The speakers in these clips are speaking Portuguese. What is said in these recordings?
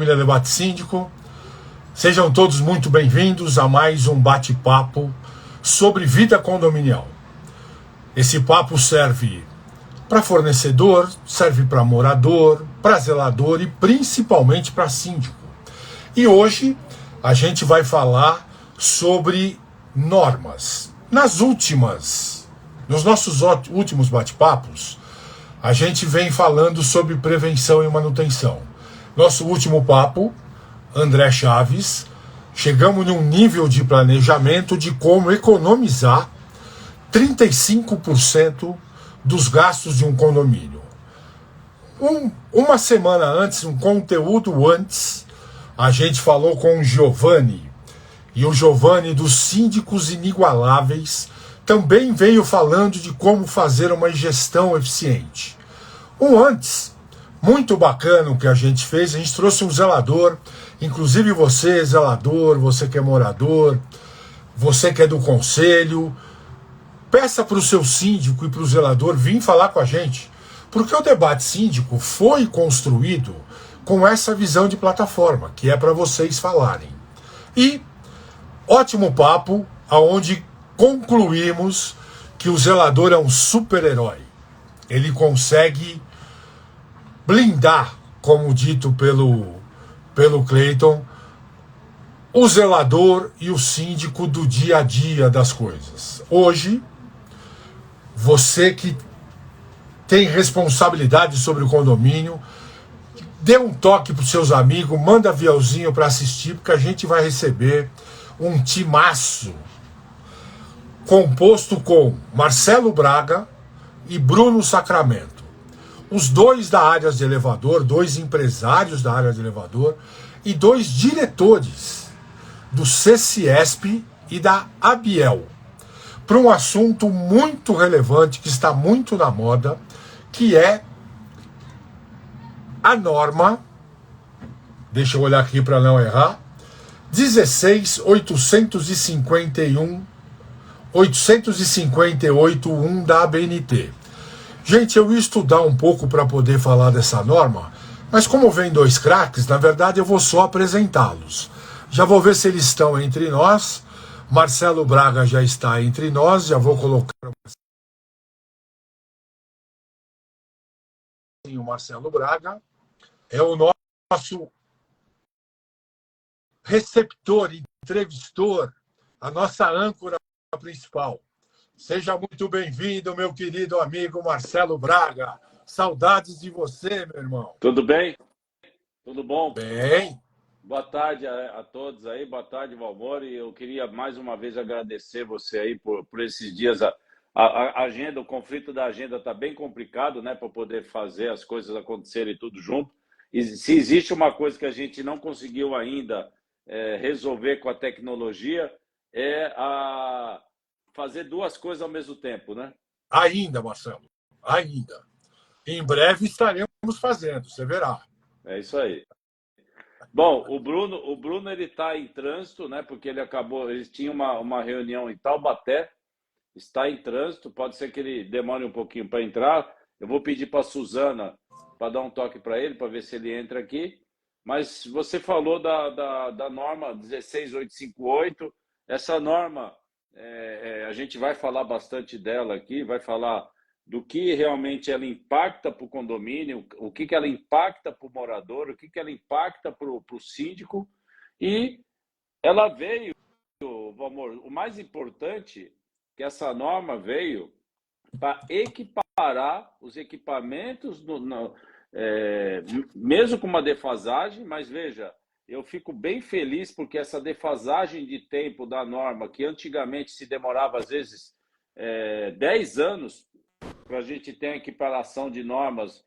Família Debate Síndico, sejam todos muito bem-vindos a mais um bate-papo sobre vida condominial. Esse papo serve para fornecedor, serve para morador, para zelador e principalmente para síndico. E hoje a gente vai falar sobre normas. Nos nossos últimos bate-papos, a gente vem falando sobre prevenção e manutenção. Nosso último papo, André Chaves, chegamos num nível de planejamento de como economizar 35% dos gastos de um condomínio. Uma semana antes, um conteúdo antes, a gente falou com o Giovanni, e o Giovanni dos Síndicos Inigualáveis também veio falando de como fazer uma gestão eficiente. Antes, muito bacana o que a gente fez, a gente trouxe um zelador, inclusive você, zelador, você que é morador, você que é do conselho, peça para o seu síndico e para o zelador vir falar com a gente, porque o debate síndico foi construído com essa visão de plataforma, que é para vocês falarem. E ótimo papo, aonde concluímos que o zelador é um super-herói. Ele consegue blindar, como dito pelo Cleiton, o zelador e o síndico do dia a dia das coisas. Hoje, você que tem responsabilidade sobre o condomínio, dê um toque para os seus amigos, manda aviãozinho para assistir, porque a gente vai receber um timaço composto com Marcelo Braga e Bruno Sacramento. Os dois da área de elevador, dois empresários da área de elevador e dois diretores do CCESP e da ABIEL, para um assunto muito relevante que está muito na moda, que é a norma, deixa eu olhar aqui para não errar, 16.858.1 da ABNT. Gente, eu ia estudar um pouco para poder falar dessa norma, mas como vem dois craques, na verdade eu vou só apresentá-los. Já vou ver se eles estão entre nós. Marcelo Braga já está entre nós, já vou colocar o Marcelo Braga. É o nosso receptor, entrevistor, a nossa âncora principal. Seja muito bem-vindo, meu querido amigo Marcelo Braga. Saudades de você, meu irmão. Tudo bem? Tudo bom? Bem. Boa tarde a todos aí, boa tarde, Valmor. E eu queria mais uma vez agradecer você aí por esses dias. A agenda, o conflito da agenda está bem complicado, né, para poder fazer as coisas acontecerem tudo junto. E se existe uma coisa que a gente não conseguiu ainda resolver com a tecnologia, é fazer duas coisas ao mesmo tempo, né? Ainda, Marcelo, ainda. Em breve estaremos fazendo, você verá. É isso aí. Bom, o Bruno ele está em trânsito, né? Porque ele tinha uma reunião em Taubaté, está em trânsito, pode ser que ele demore um pouquinho para entrar. Eu vou pedir para a Suzana para dar um toque para ele, para ver se ele entra aqui. Mas você falou da norma 16858, essa norma, a gente vai falar bastante dela aqui, vai falar do que realmente ela impacta para o condomínio, o que ela impacta para o morador, o que ela impacta para o síndico. E ela veio, amor, o mais importante, que essa norma veio para equiparar os equipamentos, mesmo com uma defasagem, mas veja, eu fico bem feliz porque essa defasagem de tempo da norma, que antigamente se demorava às vezes 10 anos, para a gente ter a equiparação de normas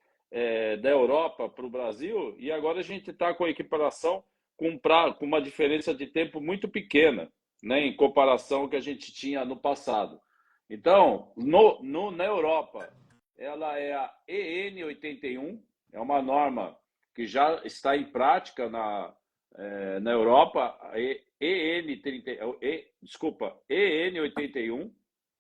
da Europa para o Brasil, e agora a gente está com a equiparação com uma diferença de tempo muito pequena, né, em comparação ao que a gente tinha no passado. Então, na Europa, ela é a EN 81, é uma norma que já está em prática na Europa, EN 81.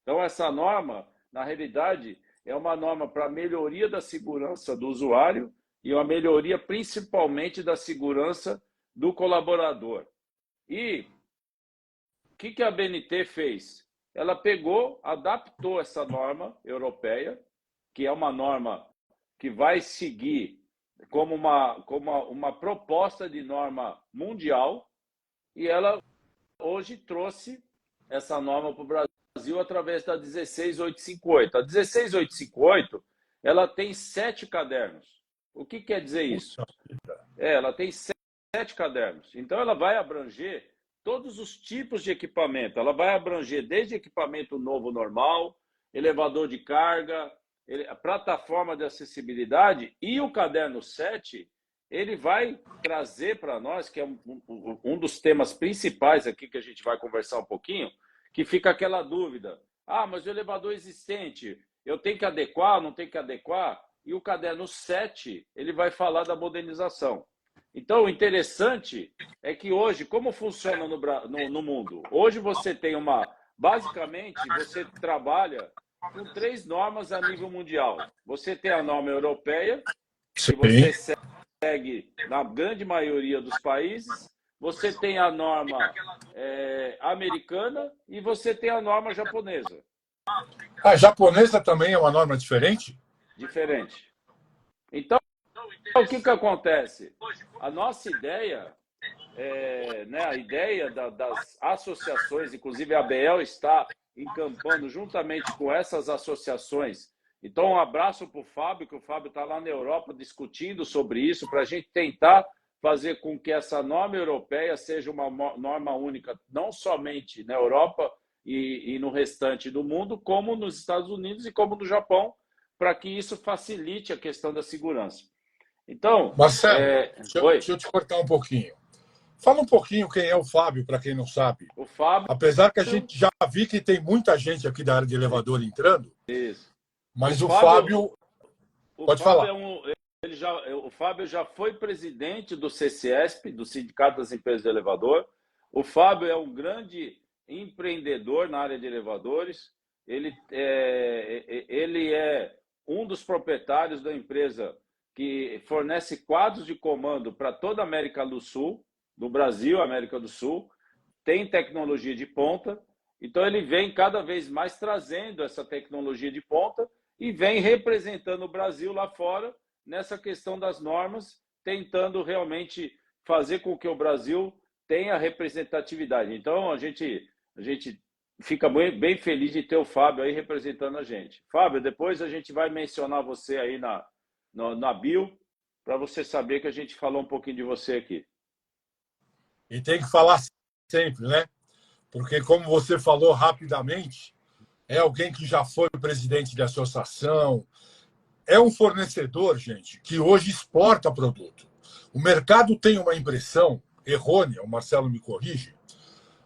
Então, essa norma, na realidade, é uma norma para melhoria da segurança do usuário e uma melhoria principalmente da segurança do colaborador. E o que a BNT fez? Ela pegou, adaptou essa norma europeia, que é uma norma que vai seguir como uma proposta de norma mundial, e ela hoje trouxe essa norma para o Brasil através da 16858. A 16858, ela tem 7 cadernos. O que quer dizer isso? Ela tem 7 cadernos. Então, ela vai abranger todos os tipos de equipamento. Ela vai abranger desde equipamento novo normal, elevador de carga, plataforma de acessibilidade, e o caderno 7, ele vai trazer para nós, que é um dos temas principais aqui que a gente vai conversar um pouquinho, que fica aquela dúvida. Ah, mas o elevador existente, eu tenho que adequar, não tenho que adequar? E o caderno 7, ele vai falar da modernização. Então, o interessante é que hoje, como funciona no mundo? Hoje você tem basicamente, você trabalha com 3 normas a nível mundial. Você tem a norma europeia, que você segue na grande maioria dos países. Você tem a norma americana e você tem a norma japonesa. A japonesa também é uma norma diferente? Diferente. Então, o que acontece? A nossa ideia, a ideia das associações, inclusive a ABEL está encampando juntamente com essas associações. Então, um abraço para o Fábio, que o Fábio está lá na Europa discutindo sobre isso, para a gente tentar fazer com que essa norma europeia seja uma norma única, não somente na Europa e no restante do mundo, como nos Estados Unidos e como no Japão, para que isso facilite a questão da segurança. Então, Marcelo, deixa eu te cortar um pouquinho. Fala um pouquinho quem é o Fábio, para quem não sabe. O Fábio... Apesar que a gente já vi que tem muita gente aqui da área de elevador entrando. Isso. Mas o Fábio pode falar. O Fábio já foi presidente do CCESP, do Sindicato das Empresas de Elevador. O Fábio é um grande empreendedor na área de elevadores. Ele é um dos proprietários da empresa que fornece quadros de comando para toda a América do Sul, do Brasil, América do Sul. Tem tecnologia de ponta. Então, ele vem cada vez mais trazendo essa tecnologia de ponta e vem representando o Brasil lá fora nessa questão das normas, tentando realmente fazer com que o Brasil tenha representatividade. Então, a gente fica bem feliz de ter o Fábio aí representando a gente. Fábio, depois a gente vai mencionar você aí na bio, para você saber que a gente falou um pouquinho de você aqui. E tem que falar sempre, né? Porque, como você falou rapidamente, é alguém que já foi presidente de associação, é um fornecedor, gente, que hoje exporta produto. O mercado tem uma impressão errônea, o Marcelo me corrige,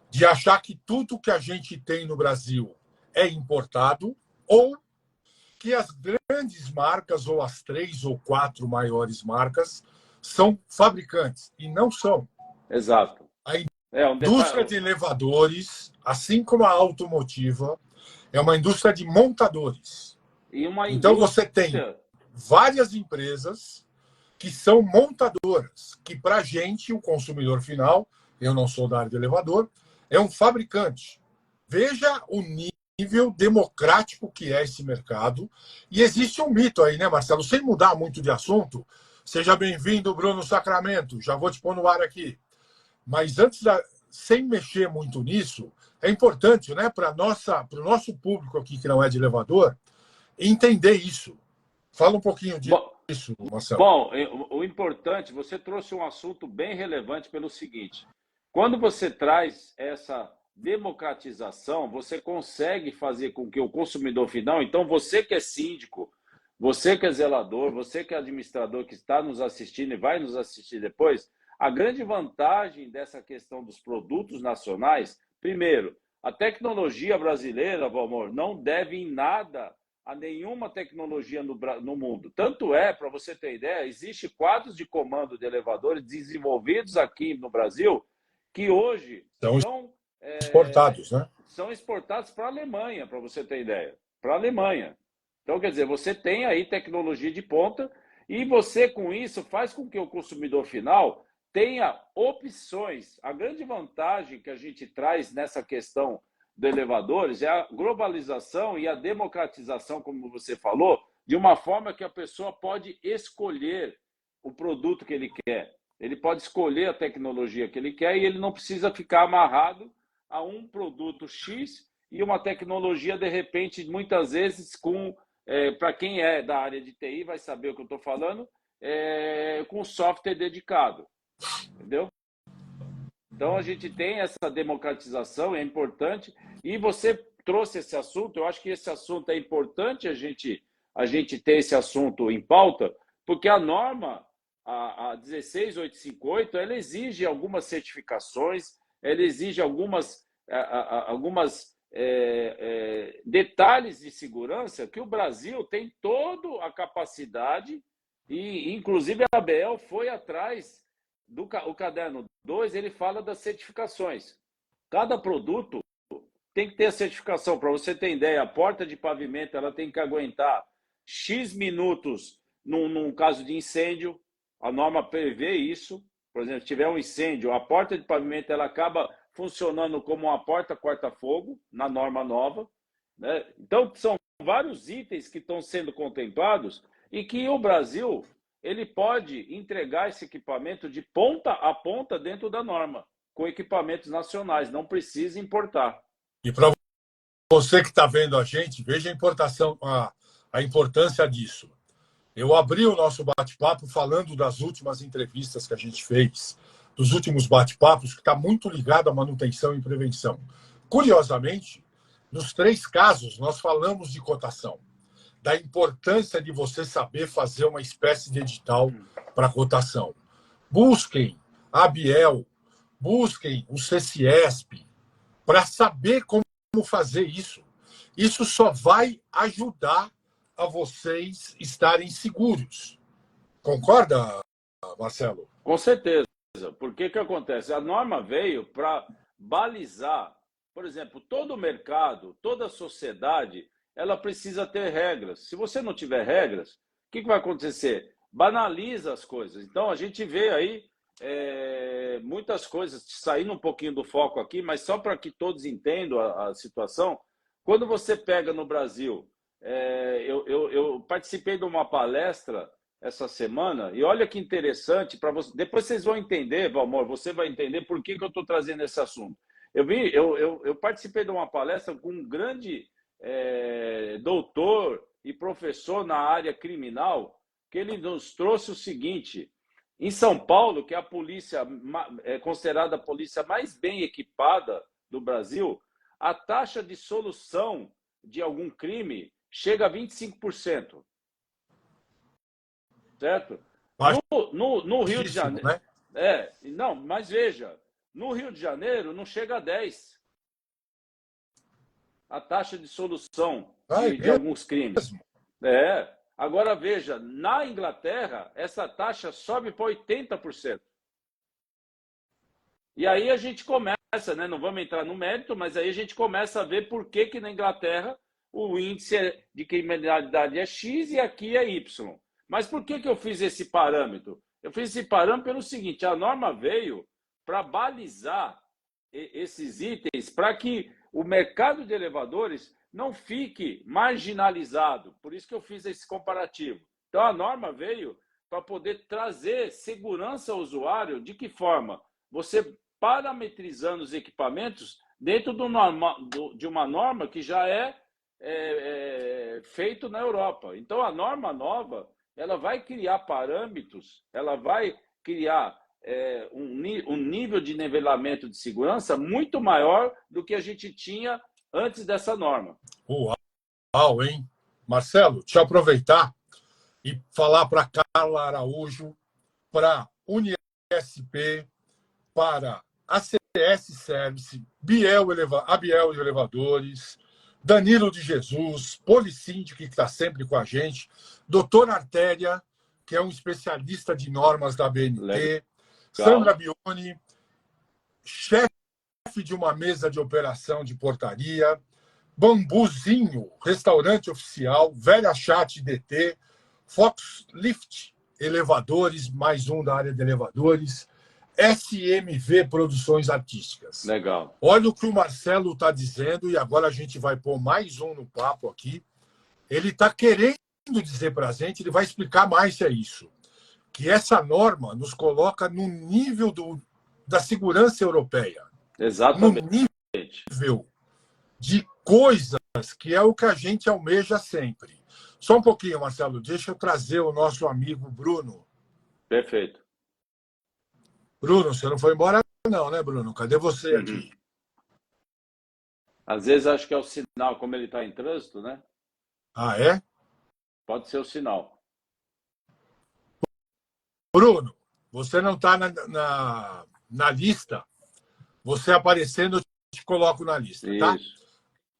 de achar que tudo que a gente tem no Brasil é importado ou que as grandes marcas ou as 3 ou 4 maiores marcas são fabricantes, e não são. Exato. A indústria de elevadores, assim como a automotiva, é uma indústria de montadores. Então você tem várias empresas que são montadoras, que para a gente, o consumidor final, eu não sou da área de elevador, é um fabricante. Veja o nível democrático que é esse mercado. E existe um mito aí, né, Marcelo? Sem mudar muito de assunto, seja bem-vindo, Bruno Sacramento, já vou te pôr no ar aqui. Mas sem mexer muito nisso, é importante, né, para o nosso público aqui, que não é de elevador, entender isso. Fala um pouquinho disso, Marcelo. Bom, o importante, você trouxe um assunto bem relevante pelo seguinte: quando você traz essa democratização, você consegue fazer com que o consumidor final, então você que é síndico, você que é zelador, você que é administrador, que está nos assistindo e vai nos assistir depois, a grande vantagem dessa questão dos produtos nacionais, primeiro, a tecnologia brasileira, Valmor, não deve em nada a nenhuma tecnologia no mundo. Tanto é, para você ter ideia, existe quadros de comando de elevadores desenvolvidos aqui no Brasil que hoje são exportados, né? São exportados para a Alemanha, para você ter ideia. Para a Alemanha. Então, quer dizer, você tem aí tecnologia de ponta E você, com isso, faz com que o consumidor final tenha opções. A grande vantagem que a gente traz nessa questão de elevadores é a globalização e a democratização, como você falou, de uma forma que a pessoa pode escolher o produto que ele quer. Ele pode escolher a tecnologia que ele quer e ele não precisa ficar amarrado a um produto X e uma tecnologia, de repente, muitas vezes, para quem é da área de TI, vai saber o que eu estou falando, com software dedicado. Entendeu? Então, a gente tem essa democratização, é importante. E você trouxe esse assunto, eu acho que esse assunto é importante a gente ter esse assunto em pauta, porque a norma, a 16858, ela exige algumas certificações, ela exige algumas detalhes de segurança que o Brasil tem toda a capacidade e, inclusive, a ABL foi atrás o caderno 2, ele fala das certificações. Cada produto tem que ter a certificação. Para você ter ideia, a porta de pavimento ela tem que aguentar X minutos num caso de incêndio. A norma prevê isso. Por exemplo, se tiver um incêndio, a porta de pavimento ela acaba funcionando como uma porta corta-fogo, na norma nova. Né? Então, são vários itens que estão sendo contemplados e que o Brasil ele pode entregar esse equipamento de ponta a ponta dentro da norma, com equipamentos nacionais, não precisa importar. E para você que está vendo a gente, veja a importância disso. Eu abri o nosso bate-papo falando das últimas entrevistas que a gente fez, dos últimos bate-papos, que está muito ligado à manutenção e prevenção. Curiosamente, nos 3 casos, nós falamos de cotação, da importância de você saber fazer uma espécie de edital para cotação. Busquem a ABL, busquem o CCIESP, para saber como fazer isso. Isso só vai ajudar a vocês estarem seguros. Concorda, Marcelo? Com certeza. Porque que acontece? A norma veio para balizar, por exemplo, todo o mercado, toda a sociedade, ela precisa ter regras. Se você não tiver regras, o que vai acontecer? Banaliza as coisas. Então, a gente vê aí muitas coisas saindo um pouquinho do foco aqui, mas só para que todos entendam a situação. Quando você pega no Brasil, eu participei de uma palestra essa semana e olha que interessante para você. Depois vocês vão entender, Valmor, você vai entender por que eu estou trazendo esse assunto. Eu participei de uma palestra com um grande doutor e professor na área criminal, que ele nos trouxe o seguinte: em São Paulo, que é a polícia considerada a polícia mais bem equipada do Brasil, a taxa de solução de algum crime chega a 25%. Certo? No Rio de Janeiro. Né? Não, mas veja, no Rio de Janeiro não chega a 10%. A taxa de solução de alguns crimes. Agora veja, na Inglaterra, essa taxa sobe para 80%. E aí a gente começa, né? Não vamos entrar no mérito, mas aí a gente começa a ver por que na Inglaterra o índice de criminalidade é X e aqui é Y. Mas por que eu fiz esse parâmetro? Eu fiz esse parâmetro pelo seguinte: a norma veio para balizar esses itens para que o mercado de elevadores não fique marginalizado. Por isso que eu fiz esse comparativo. Então, a norma veio para poder trazer segurança ao usuário. De que forma? Você parametrizando os equipamentos dentro de uma norma que já é feito na Europa. Então, a norma nova ela vai criar parâmetros, ela vai criar um nível de nivelamento de segurança muito maior do que a gente tinha antes dessa norma. Uau, hein? Marcelo, deixa eu aproveitar e falar para Carla Araújo, para Unisp, para ACS Service, ABL Elevadores, Danilo de Jesus, Policíndico, que está sempre com a gente, Doutor Artéria, que é um especialista de normas da BNT, Legal. Sandra Bione, chefe de uma mesa de operação de portaria, Bambuzinho, restaurante oficial, Velha Chat DT, Fox Lift, elevadores, mais um da área de elevadores, SMV Produções Artísticas. Legal. Olha o que o Marcelo está dizendo, e agora a gente vai pôr mais um no papo aqui. Ele está querendo dizer para a gente, ele vai explicar mais se é isso, que essa norma nos coloca no nível da segurança europeia. Exatamente. No nível de coisas que é o que a gente almeja sempre. Só um pouquinho, Marcelo, deixa eu trazer o nosso amigo Bruno. Perfeito. Bruno, você não foi embora não, né, Bruno? Cadê você aqui? Às vezes acho que é o sinal, como ele está em trânsito, né? Ah, é? Pode ser o sinal. Bruno, você não está na lista. Você aparecendo, eu te coloco na lista, tá? Isso.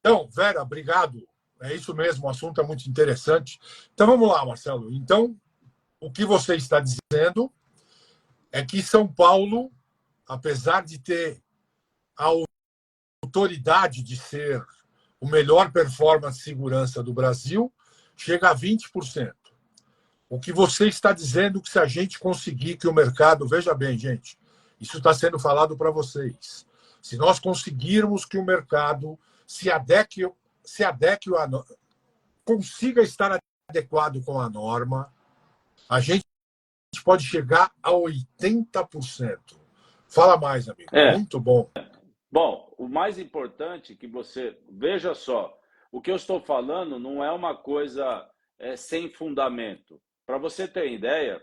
Então, Vera, obrigado. É isso mesmo, o assunto é muito interessante. Então, vamos lá, Marcelo. Então, o que você está dizendo é que São Paulo, apesar de ter a autoridade de ser o melhor performance de segurança do Brasil, chega a 20%. O que você está dizendo que se a gente conseguir que o mercado... Veja bem, gente, isso está sendo falado para vocês. Se nós conseguirmos que o mercado se adeque consiga estar adequado com a norma, a gente pode chegar a 80%. Fala mais, amigo. Muito bom. Bom, o mais importante que você... Veja só, o que eu estou falando não é uma coisa sem fundamento. Para você ter ideia,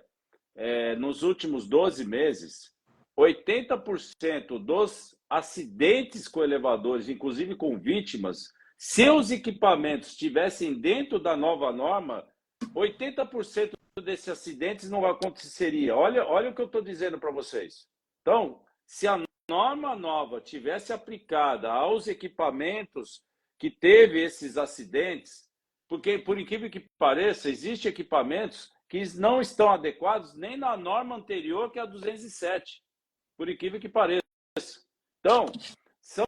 nos últimos 12 meses, 80% dos acidentes com elevadores, inclusive com vítimas, se os equipamentos estivessem dentro da nova norma, 80% desses acidentes não aconteceria. Olha o que eu estou dizendo para vocês. Então, se a norma nova tivesse aplicada aos equipamentos que teve esses acidentes, porque, por incrível que pareça, existem equipamentos que não estão adequados nem na norma anterior, que é a 207, por incrível que pareça. Então, são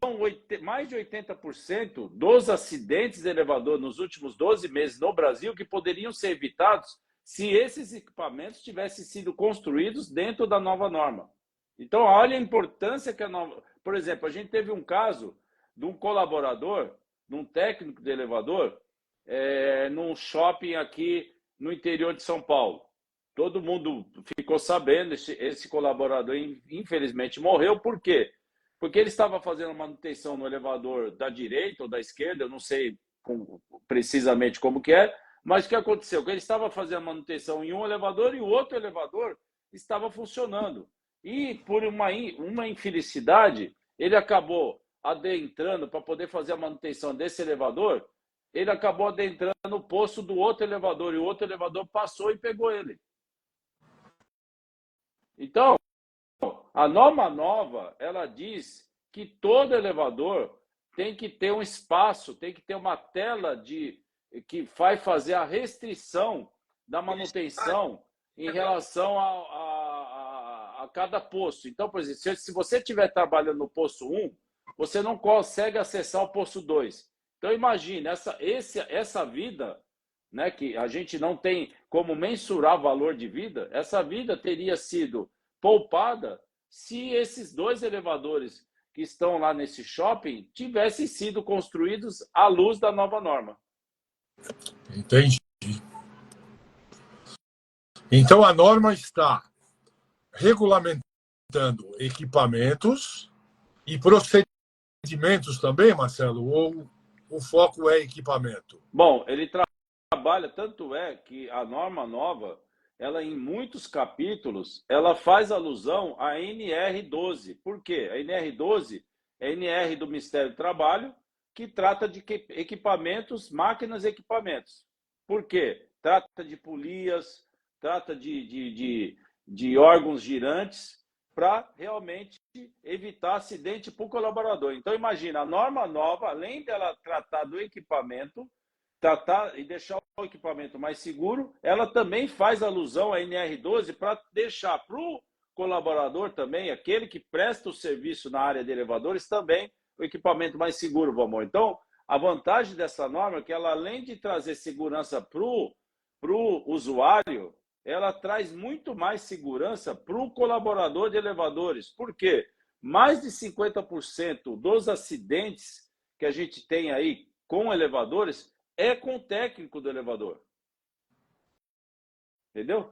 mais de 80% dos acidentes de elevador nos últimos 12 meses no Brasil que poderiam ser evitados se esses equipamentos tivessem sido construídos dentro da nova norma. Então, olha a importância que a nova... Por exemplo, a gente teve um caso de um colaborador, de um técnico de elevador, num shopping aqui no interior de São Paulo. Todo mundo ficou sabendo, esse colaborador infelizmente morreu. Por quê? Porque ele estava fazendo manutenção no elevador da direita ou da esquerda, eu não sei precisamente como que é, mas o que aconteceu? Que ele estava fazendo manutenção em um elevador e o outro elevador estava funcionando. E por uma infelicidade, ele acabou adentrando para poder fazer a manutenção desse elevador, ele acabou adentrando no poço do outro elevador e o outro elevador passou e pegou ele. Então, a norma nova, ela diz que todo elevador tem que ter um espaço, tem que ter uma tela que vai fazer a restrição da manutenção em relação a cada poço. Então, por exemplo, se você estiver trabalhando no poço 1, você não consegue acessar o poço 2. Então, imagine, essa vida, né, que a gente não tem como mensurar valor de vida, essa vida teria sido poupada se esses dois elevadores que estão lá nesse shopping tivessem sido construídos à luz da nova norma. Entendi. Então, a norma está regulamentando equipamentos e procedimentos também, Marcelo? Ou o foco é equipamento? Bom, ele trabalha, tanto é que a norma nova, ela em muitos capítulos, ela faz alusão à NR12. Por quê? A NR12 é a NR do Ministério do Trabalho, que trata de equipamentos, máquinas e equipamentos. Por quê? Trata de polias, trata de órgãos girantes, para realmente evitar acidente para o colaborador. Então, imagina, a norma nova, além dela tratar do equipamento, tratar e deixar o equipamento mais seguro, ela também faz alusão à NR12 para deixar para o colaborador também, aquele que presta o serviço na área de elevadores, também o equipamento mais seguro, Valmor. Então, a vantagem dessa norma é que ela, além de trazer segurança para o usuário, ela traz muito mais segurança para o colaborador de elevadores. Por quê? Mais de 50% dos acidentes que a gente tem aí com elevadores é com o técnico do elevador. Entendeu?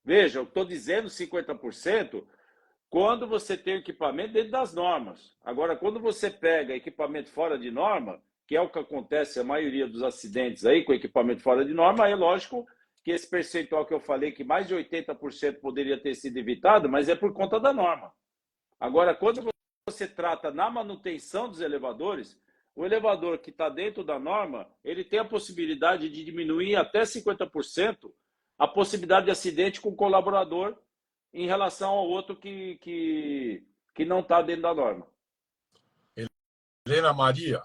Veja, eu estou dizendo 50% quando você tem equipamento dentro das normas. Agora, quando você pega equipamento fora de norma, que é o que acontece a maioria dos acidentes aí com equipamento fora de norma, aí é lógico que esse percentual que eu falei, que mais de 80% poderia ter sido evitado, mas é por conta da norma. Agora, quando você trata na manutenção dos elevadores, o elevador que está dentro da norma, ele tem a possibilidade de diminuir até 50% a possibilidade de acidente com o colaborador em relação ao outro que não está dentro da norma. Helena Maria,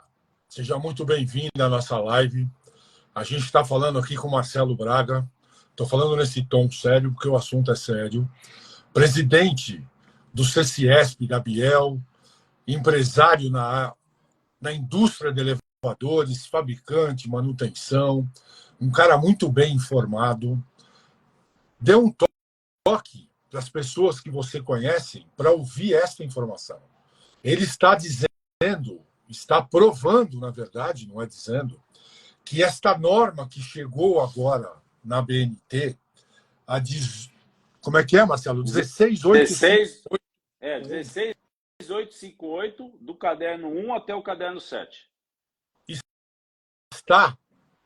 seja muito bem-vinda à nossa live. A gente está falando aqui com o Marcelo Braga. Estou falando nesse tom sério, porque o assunto é sério. Presidente do CCIESP, Gabriel, empresário na indústria de elevadores, fabricante, manutenção, um cara muito bem informado. Dê um toque para as pessoas que você conhece para ouvir esta informação. Ele está dizendo, está provando, na verdade, não é dizendo, que esta norma que chegou agora na BNT, como é que é, Marcelo? 16858 do caderno 1 até o caderno 7. Está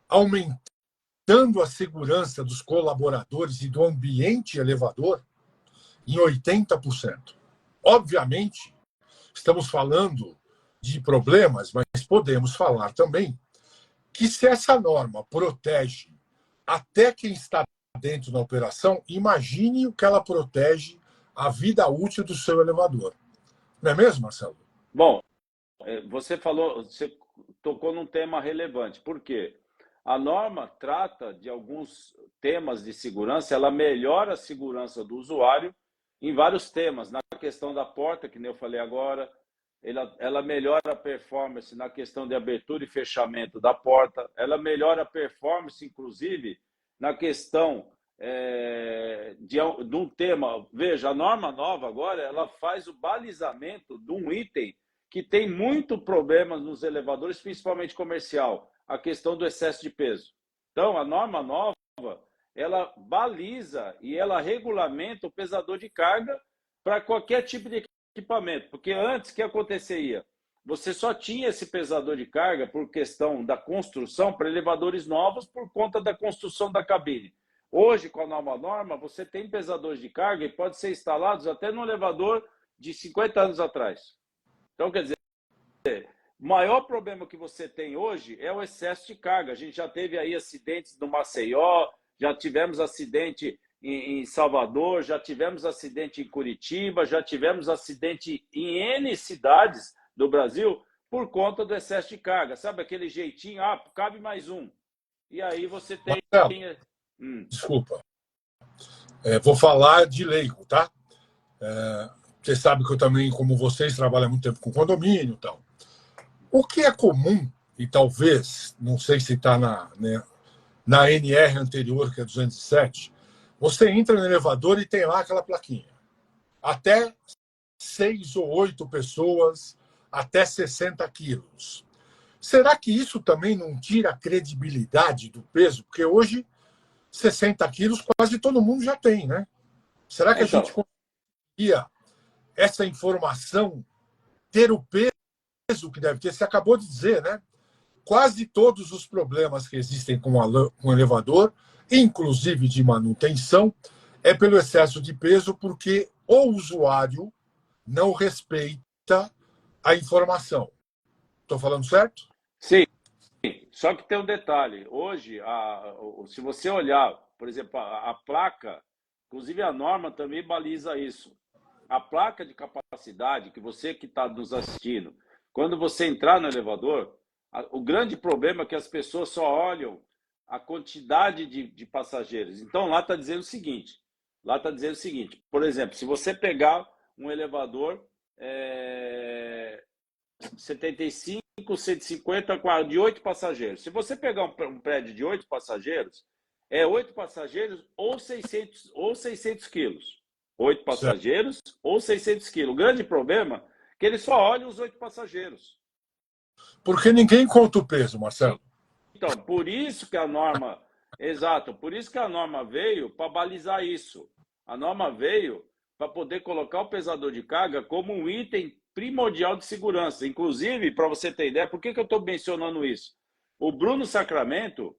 aumentando a segurança dos colaboradores e do ambiente elevador em 80%. Obviamente, estamos falando de problemas, mas podemos falar também que se essa norma protege até quem está dentro da operação, imagine o que ela protege a vida útil do seu elevador. Não é mesmo, Marcelo? Bom, você tocou num tema relevante. Por quê? A norma trata de alguns temas de segurança, ela melhora a segurança do usuário em vários temas. Na questão da porta, que nem eu falei agora, ela melhora a performance na questão de abertura e fechamento da porta, ela melhora a performance, inclusive, na questão de um tema. Veja, a norma nova agora, ela faz o balizamento de um item que tem muito problema nos elevadores, principalmente comercial, a questão do excesso de peso. Então, a norma nova, ela baliza e ela regulamenta o pesador de carga para qualquer tipo de equipamento. Porque antes, o que acontecia? Você só tinha esse pesador de carga por questão da construção para elevadores novos por conta da construção da cabine. Hoje, com a nova norma, você tem pesadores de carga e pode ser instalados até no elevador de 50 anos atrás. Então, quer dizer, o maior problema que você tem hoje é o excesso de carga. A gente já teve aí acidentes no Maceió, já tivemos acidente em Salvador, já tivemos acidente em Curitiba, já tivemos acidente em N cidades do Brasil por conta do excesso de carga. Sabe aquele jeitinho, cabe mais um. E aí você tem... Marcelo, desculpa. Vou falar de leigo, tá? Você sabe que eu também, como vocês, trabalho há muito tempo com condomínio e tal. O que é comum, e talvez, não sei se está na NR anterior, que é 207, você entra no elevador e tem lá aquela plaquinha. Até 6 ou 8 pessoas, até 60 quilos. Será que isso também não tira a credibilidade do peso? Porque hoje, 60 quilos quase todo mundo já tem, né? Será que a gente conseguiria essa informação ter o peso que deve ter? Você acabou de dizer, né? Quase todos os problemas que existem com o elevador, inclusive de manutenção, é pelo excesso de peso, porque o usuário não respeita a informação. Estou falando certo? Sim, só que tem um detalhe. Hoje, se você olhar, por exemplo, a placa, inclusive a norma também baliza isso. A placa de capacidade, que você que está nos assistindo, quando você entrar no elevador, o grande problema é que as pessoas só olham a quantidade de passageiros. Então, lá está dizendo o seguinte, por exemplo, se você pegar um elevador 75, 150, de 8 passageiros. Se você pegar um prédio de 8 passageiros, é 8 passageiros ou 600 quilos. 8 Certo. passageiros ou 600 quilos. O grande problema é que ele só olha os 8 passageiros. Porque ninguém conta o peso, Marcelo. Então, por isso que a norma, exato, por isso que a norma veio para balizar isso. A norma veio para poder colocar o pesador de carga como um item primordial de segurança. Inclusive, para você ter ideia, por que eu estou mencionando isso? O Bruno Sacramento,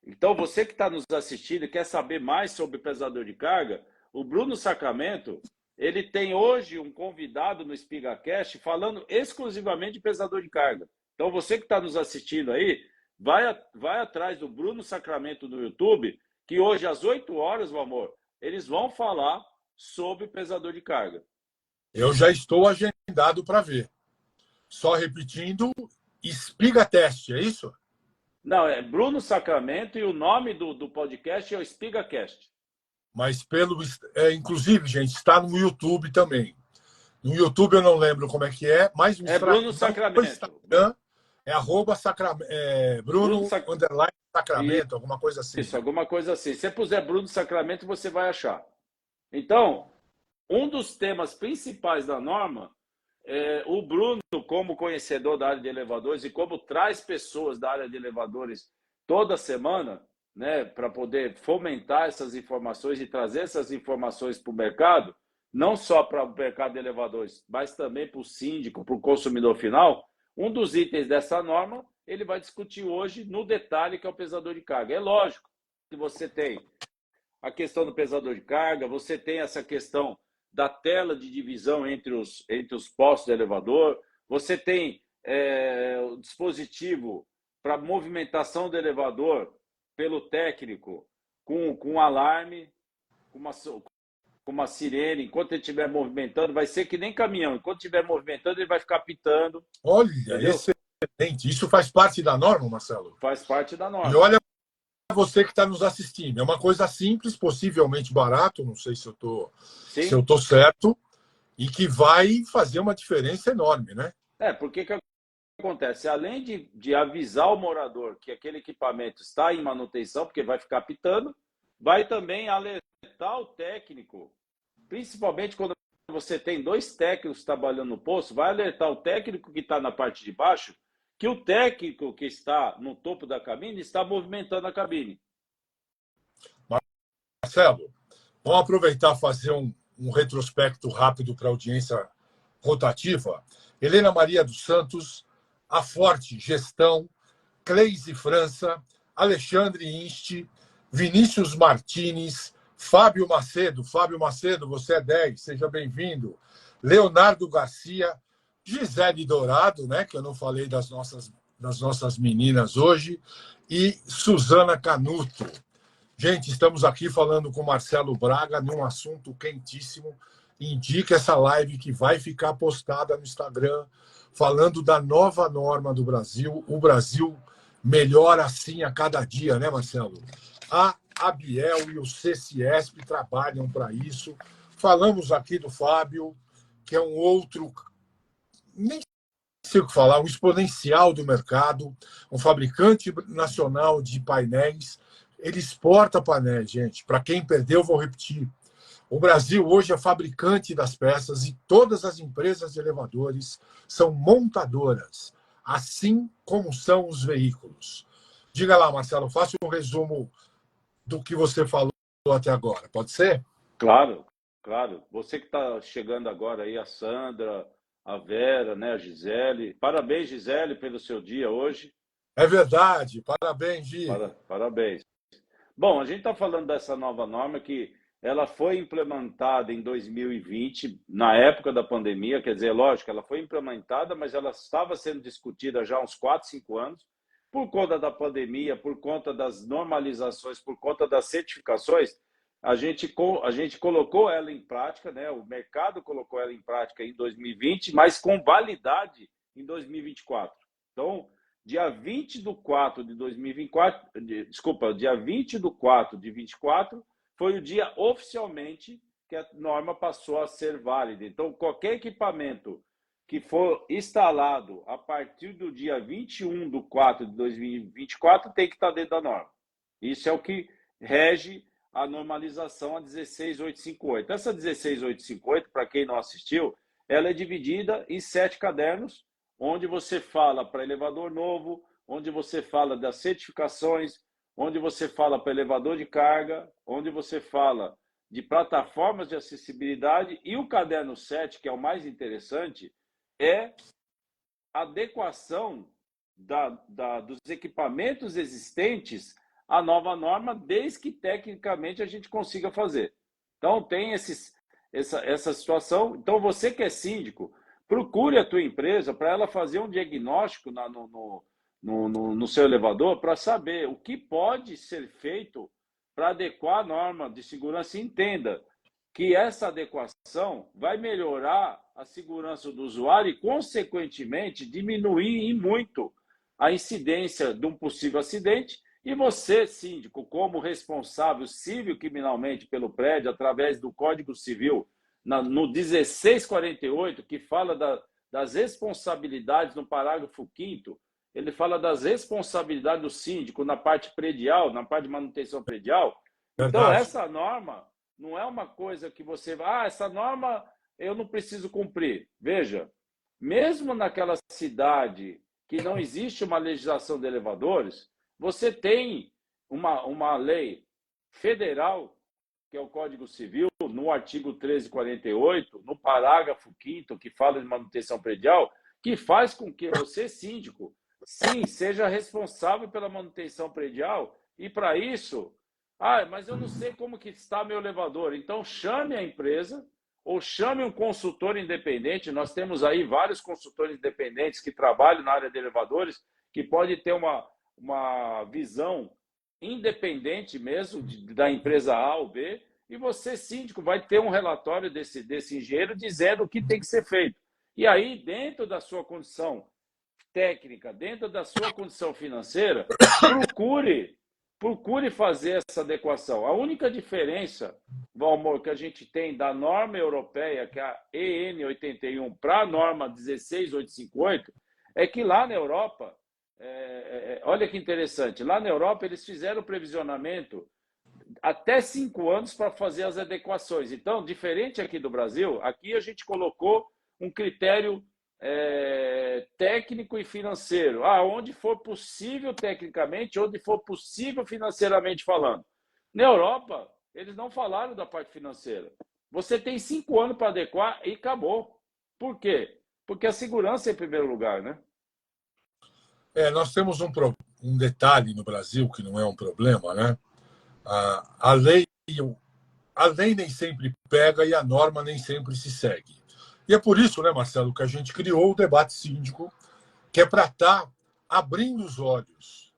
então você que está nos assistindo e quer saber mais sobre pesador de carga, o Bruno Sacramento, ele tem hoje um convidado no SpigaCast falando exclusivamente de pesador de carga. Então você que está nos assistindo aí, vai atrás do Bruno Sacramento no YouTube, que hoje às 8 horas, meu amor, eles vão falar sobre pesador de carga. Eu já estou agendado para ver. Só repetindo, Espiga Teste, é isso? Não, é Bruno Sacramento e o nome do podcast é o SpigaCast. Mas inclusive, gente, está no YouTube também. No YouTube eu não lembro como é que é, mas É Bruno Sacramento. Instagram é Bruno Bruno underline Sacramento, alguma coisa assim. Isso, alguma coisa assim. Se você puser Bruno Sacramento, você vai achar. Então, um dos temas principais da norma, o Bruno, como conhecedor da área de elevadores e como traz pessoas da área de elevadores toda semana, né, para poder fomentar essas informações e trazer essas informações para o mercado, não só para o mercado de elevadores, mas também para o síndico, para o consumidor final, um dos itens dessa norma, ele vai discutir hoje no detalhe, que é o pesador de carga. É lógico que você tem a questão do pesador de carga, você tem essa questão da tela de divisão entre os postos de elevador, você tem o dispositivo para movimentação do elevador pelo técnico com alarme, com uma sirene, enquanto ele estiver movimentando, vai ser que nem caminhão, enquanto estiver movimentando ele vai ficar pitando. Olha, entendeu? excelente. Isso faz parte da norma, Marcelo? Faz parte da norma. E olha você que está nos assistindo. É uma coisa simples, possivelmente barato, não sei se eu estou certo, e que vai fazer uma diferença enorme, né? Porque que acontece? Além de avisar o morador que aquele equipamento está em manutenção, porque vai ficar pitando, vai também alertar o técnico, principalmente quando você tem 2 técnicos trabalhando no posto, vai alertar o técnico que está na parte de baixo que o técnico que está no topo da cabine está movimentando a cabine. Marcelo, vamos aproveitar e fazer um retrospecto rápido para a audiência rotativa. Helena Maria dos Santos, A Forte Gestão, Cleise França, Alexandre Inste, Vinícius Martins, Fábio Macedo. Fábio Macedo, você é 10, seja bem-vindo. Leonardo Garcia, Gisele Dourado, né, que eu não falei das nossas meninas hoje, e Suzana Canuto. Gente, estamos aqui falando com Marcelo Braga num assunto quentíssimo. Indica essa live que vai ficar postada no Instagram, falando da nova norma do Brasil. O Brasil melhora assim a cada dia, né, Marcelo? A Abiel e o CCIESP trabalham para isso. Falamos aqui do Fábio, que é um outro, nem sei o que falar, um exponencial do mercado, um fabricante nacional de painéis. Ele exporta painéis, gente. Para quem perdeu, vou repetir. O Brasil hoje é fabricante das peças e todas as empresas de elevadores são montadoras, assim como são os veículos. Diga lá, Marcelo, faça um resumo do que você falou até agora. Pode ser? Claro, claro. Você que está chegando agora aí, a Sandra, a Vera, né, a Gisele. Parabéns, Gisele, pelo seu dia hoje. É verdade. Parabéns, Gi. Parabéns. Bom, a gente está falando dessa nova norma que ela foi implementada em 2020, na época da pandemia, quer dizer, lógico, ela foi implementada, mas ela estava sendo discutida já há uns 4, 5 anos, por conta da pandemia, por conta das normalizações, por conta das certificações, a gente colocou ela em prática, né? O mercado colocou ela em prática em 2020, mas com validade em 2024. Então, dia 20 de 4 de 2024, desculpa, dia 20 de 4 de 24, foi o dia oficialmente que a norma passou a ser válida. Então, qualquer equipamento que for instalado a partir do dia 21 de 4 de 2024 tem que estar dentro da norma. Isso é o que rege a normalização a 16858. Essa 16858, para quem não assistiu, ela é dividida em 7 cadernos, onde você fala para elevador novo, onde você fala das certificações, onde você fala para elevador de carga, onde você fala de plataformas de acessibilidade, e o caderno 7, que é o mais interessante, é a adequação dos equipamentos existentes à nova norma, desde que tecnicamente a gente consiga fazer. Então, tem essa situação. Então, você que é síndico, procure a tua empresa para ela fazer um diagnóstico no seu elevador para saber o que pode ser feito para adequar a norma de segurança, e entenda que essa adequação vai melhorar a segurança do usuário e, consequentemente, diminuir em muito a incidência de um possível acidente. E você, síndico, como responsável civil criminalmente pelo prédio, através do Código Civil, no 1648, que fala das responsabilidades no parágrafo 5º, ele fala das responsabilidades do síndico na parte predial, na parte de manutenção predial. Então, Verdade. essa norma não é uma coisa que você vai, essa norma eu não preciso cumprir. Veja, mesmo naquela cidade que não existe uma legislação de elevadores, você tem uma lei federal, que é o Código Civil, no artigo 1348, no parágrafo 5º, que fala de manutenção predial, que faz com que você, síndico, sim, seja responsável pela manutenção predial, e para isso, mas eu não sei como que está meu elevador. Então chame a empresa ou chame um consultor independente. Nós temos aí vários consultores independentes que trabalham na área de elevadores, que pode ter uma visão independente mesmo da empresa A ou B, e você, síndico, vai ter um relatório desse engenheiro dizendo o que tem que ser feito. E aí, dentro da sua condição técnica, dentro da sua condição financeira, procure fazer essa adequação. A única diferença, Valmor, que a gente tem da norma europeia, que é a EN 81, para a norma 16858, é que lá na Europa, olha que interessante, lá na Europa eles fizeram o previsionamento até 5 anos para fazer as adequações. Então, diferente aqui do Brasil, aqui a gente colocou um critério técnico e financeiro, onde for possível tecnicamente, onde for possível financeiramente falando. Na Europa, eles não falaram da parte financeira. Você tem 5 anos para adequar e acabou. Por quê? Porque a segurança é em primeiro lugar, né? Nós temos um detalhe no Brasil que não é um problema, né? A lei nem sempre pega e a norma nem sempre se segue. E é por isso, né, Marcelo, que a gente criou o debate síndico, que é para estar abrindo os olhos,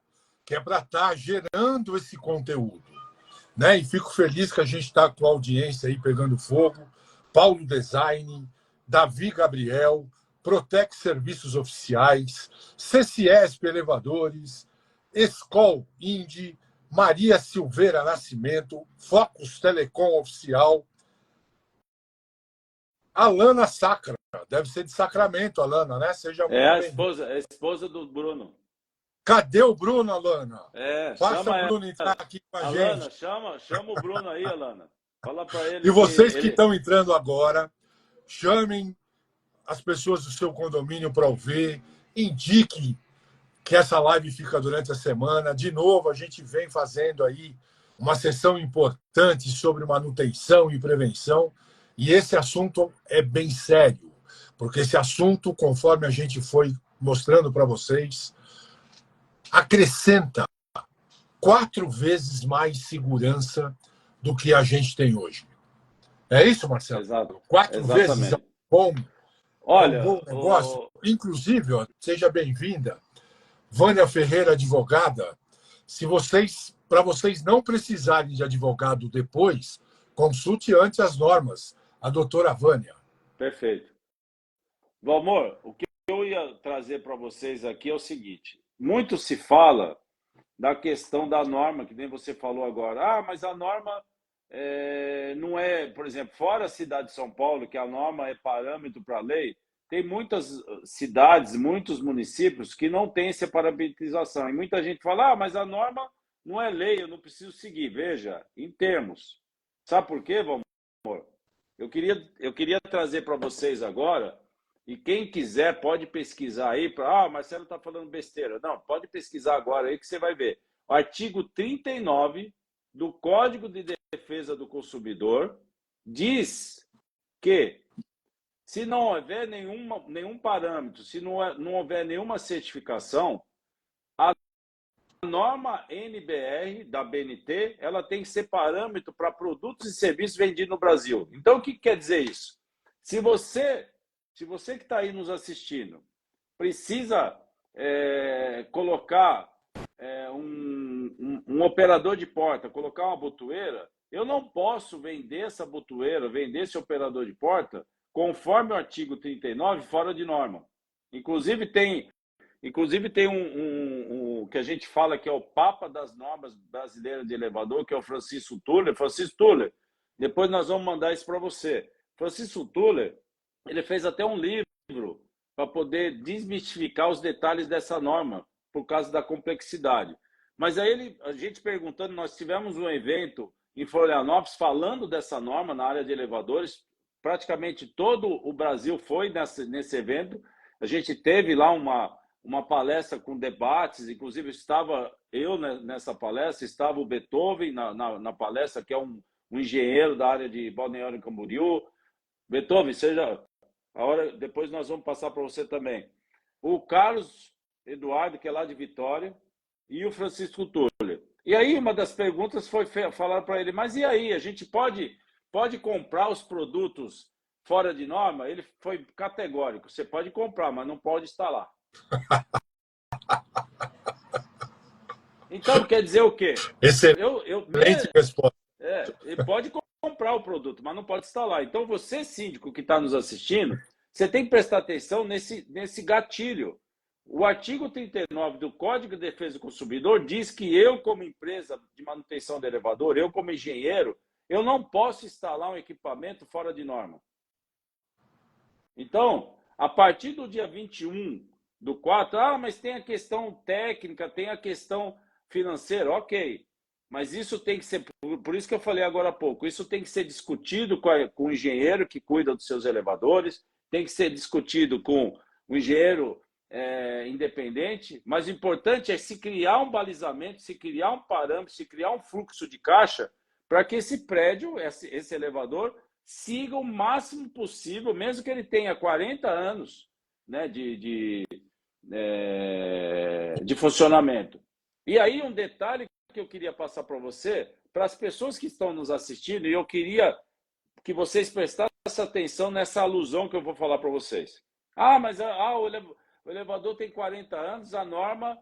que é para estar gerando esse conteúdo. Né? E fico feliz que a gente está com a audiência aí pegando fogo. Paulo Design, Davi Gabriel, Protec Serviços Oficiais, CCSP Elevadores, Escol Indy, Maria Silveira Nascimento, Focus Telecom Oficial, Alana Sacra, deve ser de Sacramento, Alana, né? Seja muito bem-vinda. É a esposa do Bruno. Cadê o Bruno, Alana? Faça o Bruno entrar aqui com a Alana, gente. Chama o Bruno aí, Alana. Fala para ele. E vocês que estão entrando agora, chamem as pessoas do seu condomínio para ouvir, indique que essa live fica durante a semana. De novo, a gente vem fazendo aí uma sessão importante sobre manutenção e prevenção, e esse assunto é bem sério, porque esse assunto, conforme a gente foi mostrando para vocês, acrescenta 4 vezes mais segurança do que a gente tem hoje. É isso, Marcelo? Exato. 4 vezes é bom. Olha, é um bom negócio. Inclusive, seja bem-vinda, Vânia Ferreira, advogada. Para vocês não precisarem de advogado depois, consulte antes as normas. A doutora Vânia. Perfeito. Valmor, o que eu ia trazer para vocês aqui é o seguinte. Muito se fala da questão da norma, que nem você falou agora. Mas a norma não é, por exemplo, fora a cidade de São Paulo, que a norma é parâmetro para a lei, tem muitas cidades, muitos municípios que não têm essa parametrização. E muita gente fala, mas a norma não é lei, eu não preciso seguir. Veja, em termos. Sabe por quê, Valmor? Eu queria trazer para vocês agora, e quem quiser pode pesquisar aí, Marcelo está falando besteira. Não, pode pesquisar agora aí que você vai ver. O artigo 39 do Código de Defesa do Consumidor diz que se não houver nenhum parâmetro, se não houver nenhuma certificação, a norma NBR da BNT, ela tem que ser parâmetro para produtos e serviços vendidos no Brasil. Então, o que quer dizer isso? Se você que está aí nos assistindo precisa colocar um operador de porta, colocar uma botoeira, eu não posso vender essa botoeira, vender esse operador de porta conforme o artigo 39, fora de norma. Inclusive tem um que a gente fala que é o Papa das Normas Brasileiras de Elevador, que é o Francisco Tuller. Francisco Tuller, depois nós vamos mandar isso para você. Francisco Tuller, ele fez até um livro para poder desmistificar os detalhes dessa norma, por causa da complexidade. Mas aí a gente perguntando, nós tivemos um evento em Florianópolis falando dessa norma na área de elevadores, praticamente todo o Brasil foi nesse evento. A gente teve lá uma palestra com debates, inclusive estava eu nessa palestra, estava o Beethoven na palestra, que é um engenheiro da área de Balneário Camboriú. Beethoven, depois nós vamos passar para você também. O Carlos Eduardo, que é lá de Vitória, e o Francisco Tuller. E aí uma das perguntas foi falar para ele, mas e aí, a gente pode comprar os produtos fora de norma? Ele foi categórico, você pode comprar, mas não pode instalar. Então, quer dizer o quê? Excelente resposta. Ele pode comprar o produto, mas não pode instalar. Então, você, síndico, que está nos assistindo, você tem que prestar atenção nesse gatilho. O artigo 39 do Código de Defesa do Consumidor diz que eu, como empresa de manutenção de elevador, eu, como engenheiro, eu não posso instalar um equipamento fora de norma. Então, a partir do dia 21 do 4, mas tem a questão técnica, tem a questão financeira, ok. Mas isso tem que ser, por isso que eu falei agora há pouco, isso tem que ser discutido com o engenheiro que cuida dos seus elevadores, tem que ser discutido com o engenheiro independente, mas o importante é se criar um balizamento, se criar um parâmetro, se criar um fluxo de caixa para que esse prédio, esse elevador, siga o máximo possível, mesmo que ele tenha 40 anos, né, de funcionamento. E aí um detalhe que eu queria passar para você, para as pessoas que estão nos assistindo, e eu queria que vocês prestassem atenção nessa alusão que eu vou falar para vocês. Mas o elevador tem 40 anos, a norma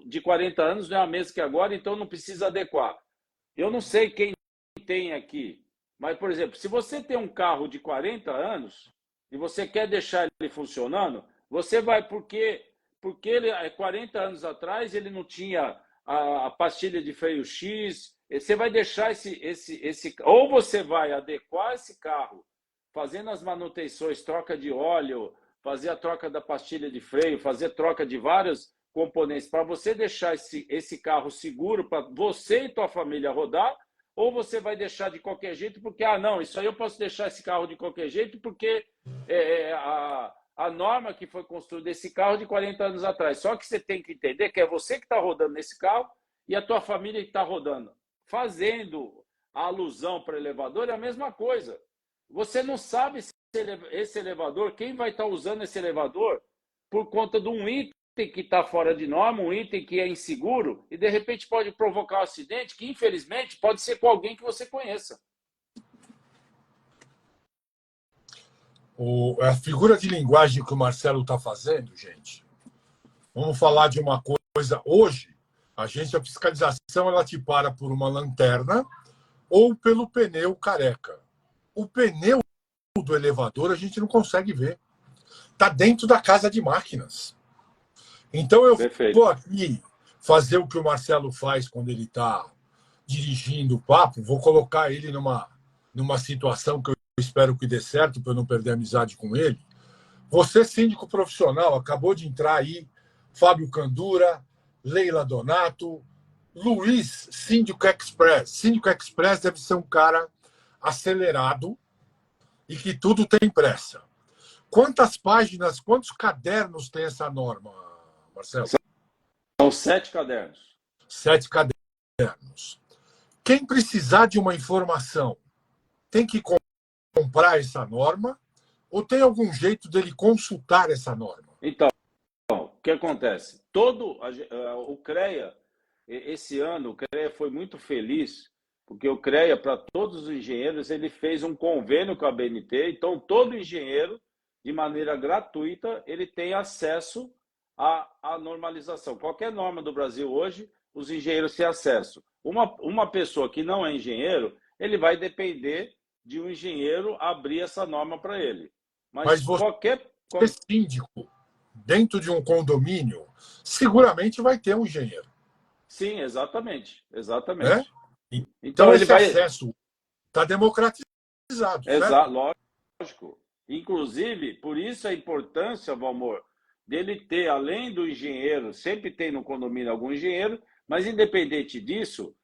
de 40 anos não é a mesma que agora, então não precisa adequar. Eu não sei quem tem aqui, mas, por exemplo, se você tem um carro de 40 anos e você quer deixar ele funcionando, você vai, porque ele, 40 anos atrás ele não tinha a pastilha de freio X, você vai deixar ou você vai adequar esse carro, fazendo as manutenções, troca de óleo, fazer a troca da pastilha de freio, fazer troca de vários componentes, para você deixar esse carro seguro para você e tua família rodar, ou você vai deixar de qualquer jeito, porque, não, isso aí eu posso deixar esse carro de qualquer jeito, porque a norma que foi construída esse carro de 40 anos atrás. Só que você tem que entender que é você que está rodando nesse carro e a tua família que está rodando. Fazendo a alusão para o elevador é a mesma coisa. Você não sabe se esse elevador, quem vai estar usando esse elevador por conta de um item que está fora de norma, um item que é inseguro, e de repente pode provocar um acidente que, infelizmente, pode ser com alguém que você conheça. A figura de linguagem que o Marcelo está fazendo, gente, vamos falar de uma coisa. Hoje, a fiscalização ela te para por uma lanterna ou pelo pneu careca. O pneu do elevador a gente não consegue ver. Está dentro da casa de máquinas. Então eu vou aqui fazer o que o Marcelo faz quando ele está dirigindo o papo, vou colocar ele numa situação que eu espero que dê certo para eu não perder a amizade com ele. Você, síndico profissional, acabou de entrar aí, Fábio Candura, Leila Donato, Luiz, Síndico Express. Síndico Express deve ser um cara acelerado e que tudo tem pressa. Quantas páginas, quantos cadernos tem essa norma, Marcelo? São 7 cadernos. 7 cadernos. Quem precisar de uma informação tem que comprar essa norma ou tem algum jeito dele consultar essa norma? Então, o que acontece? O CREA, esse ano, o CREA foi muito feliz, porque o CREA, para todos os engenheiros, ele fez um convênio com a BNT, então todo engenheiro, de maneira gratuita, ele tem acesso à normalização. Qualquer norma do Brasil hoje, os engenheiros têm acesso. Uma pessoa que não é engenheiro, ele vai depender de um engenheiro abrir essa norma para ele. Mas você, síndico, dentro de um condomínio, seguramente vai ter um engenheiro. Sim, exatamente. Exatamente. É? Então esse acesso está democratizado. Exato, lógico. Inclusive, por isso a importância, Valmor, dele ter, além do engenheiro, sempre tem no condomínio algum engenheiro, mas independente disso,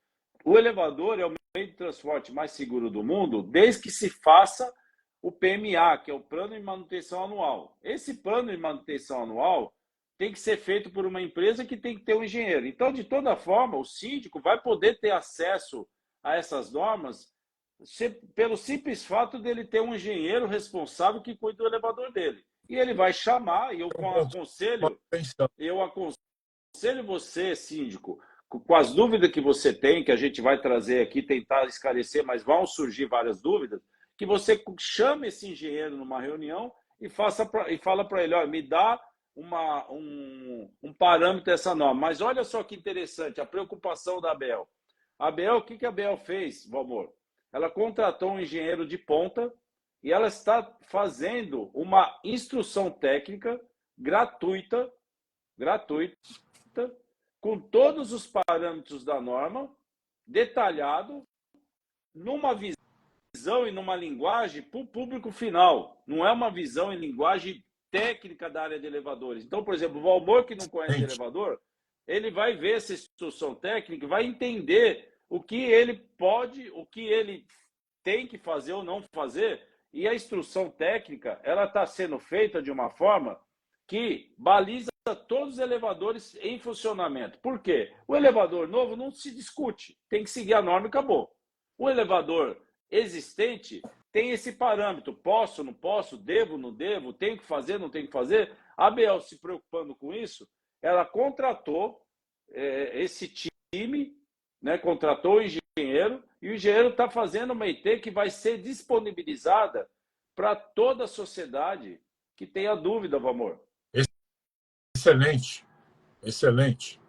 o elevador é o meio de transporte mais seguro do mundo, desde que se faça o PMA, que é o Plano de Manutenção Anual. Esse plano de manutenção anual tem que ser feito por uma empresa que tem que ter um engenheiro. Então, de toda forma, o síndico vai poder ter acesso a essas normas pelo simples fato dele ter um engenheiro responsável que cuida do elevador dele. E ele vai chamar, e eu aconselho você, síndico, com as dúvidas que você tem, que a gente vai trazer aqui, tentar esclarecer, mas vão surgir várias dúvidas, que você chame esse engenheiro numa reunião e fala para ele, olha, me dá um parâmetro dessa norma. Mas olha só que interessante, a preocupação da ABEL. A ABEL, o que a ABEL fez, Valmor? Ela contratou um engenheiro de ponta e ela está fazendo uma instrução técnica gratuita, com todos os parâmetros da norma, detalhado, numa visão e numa linguagem para o público final. Não é uma visão em linguagem técnica da área de elevadores. Então, por exemplo, o Valmor, que não conhece elevador, ele vai ver essa instrução técnica, vai entender o que ele pode, o que ele tem que fazer ou não fazer, e a instrução técnica ela está sendo feita de uma forma que baliza todos os elevadores em funcionamento. Por quê? O elevador novo não se discute, tem que seguir a norma e acabou. O elevador existente tem esse parâmetro, posso, não posso, devo, não devo, tenho que fazer, não tenho que fazer. A ABEL, se preocupando com isso, ela contratou esse time, né, contratou o engenheiro, e o engenheiro está fazendo uma IT que vai ser disponibilizada para toda a sociedade que tenha dúvida, Valmor. Excelente, excelente.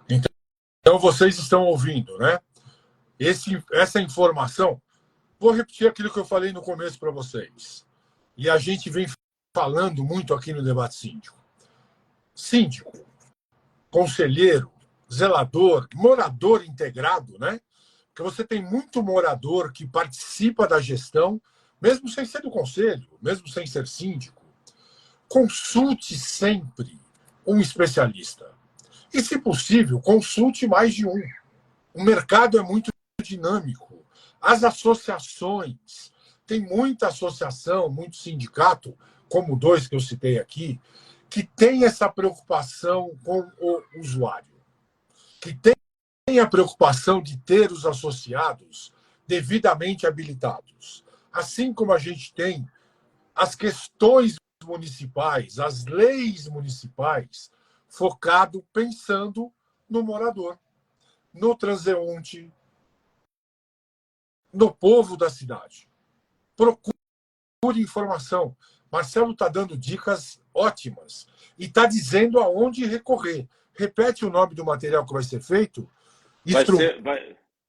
Então vocês estão ouvindo, né? Essa informação, vou repetir aquilo que eu falei no começo para vocês. E a gente vem falando muito aqui no Debate Síndico. Síndico, conselheiro, zelador, morador integrado, né? Porque você tem muito morador que participa da gestão, mesmo sem ser do conselho, mesmo sem ser síndico. Consulte sempre um especialista. E, se possível, consulte mais de um. O mercado é muito dinâmico. As associações, tem muita associação, muito sindicato, como 2 que eu citei aqui, que tem essa preocupação com o usuário, que tem a preocupação de ter os associados devidamente habilitados. Assim como a gente tem as questões municipais, as leis municipais, focado, pensando no morador, no transeunte, no povo da cidade. Procure informação. Marcelo está dando dicas ótimas e está dizendo aonde recorrer. Repete o nome do material que vai ser feito.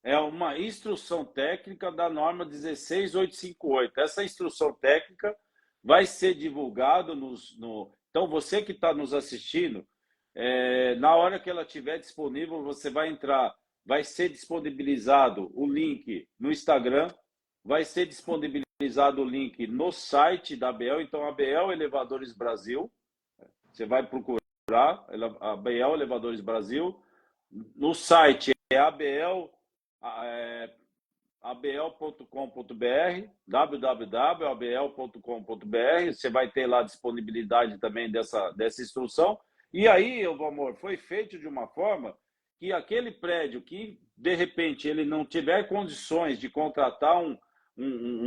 É uma instrução técnica da norma 16858. Essa instrução técnica vai ser divulgada Então, você que está nos assistindo, na hora que ela estiver disponível, você vai entrar. Vai ser disponibilizado o link no Instagram, vai ser disponibilizado o link no site da ABEL. Então, ABEL Elevadores Brasil, você vai procurar ABEL Elevadores Brasil. no site é abl.com.br, www.abl.com.br. Você vai ter lá a disponibilidade também dessa instrução. E aí, meu amor, foi feito de uma forma que aquele prédio que, de repente, ele não tiver condições de contratar um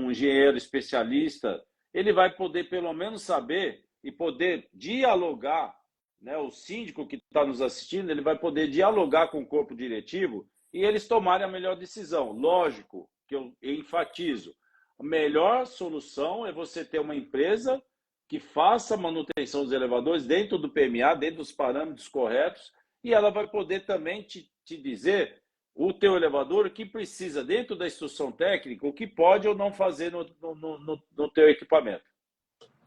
engenheiro especialista, ele vai poder, pelo menos, saber e poder dialogar, né? O síndico que está nos assistindo, ele vai poder dialogar com o corpo diretivo e eles tomarem a melhor decisão. Lógico que eu enfatizo, a melhor solução é você ter uma empresa que faça a manutenção dos elevadores dentro do PMA, dentro dos parâmetros corretos, e ela vai poder também te dizer o teu elevador o que precisa dentro da instrução técnica, o que pode ou não fazer no teu equipamento.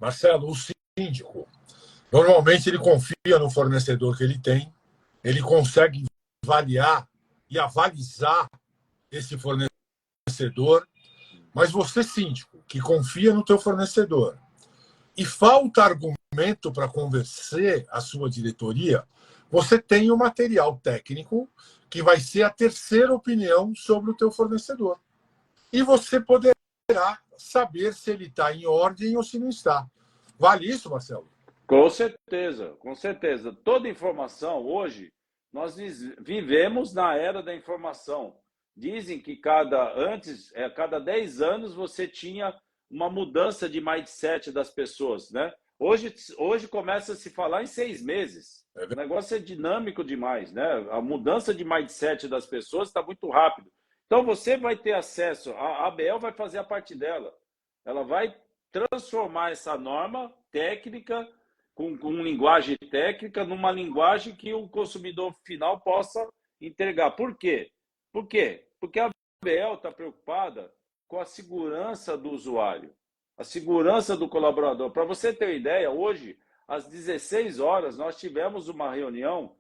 Marcelo, o síndico, normalmente ele confia no fornecedor que ele tem, ele consegue avaliar e avalizar esse fornecedor, mas você, síndico, que confia no teu fornecedor e falta argumento para convencer a sua diretoria, você tem o material técnico que vai ser a terceira opinião sobre o teu fornecedor. E você poderá saber se ele está em ordem ou se não está. Vale isso, Marcelo? Com certeza, com certeza. Toda informação, hoje, nós vivemos na era da informação. Dizem que cada 10 anos você tinha uma mudança de mindset das pessoas, né? Hoje começa a se falar em 6 meses. O negócio é dinâmico demais, né? A mudança de mindset das pessoas está muito rápido. Então você vai ter acesso, a ABL vai fazer a parte dela. Ela vai transformar essa norma técnica com linguagem técnica numa linguagem que o consumidor final possa entregar. Por quê? Porque a ABL está preocupada com a segurança do usuário, a segurança do colaborador. Para você ter uma ideia, hoje, às 16 horas, nós tivemos uma reunião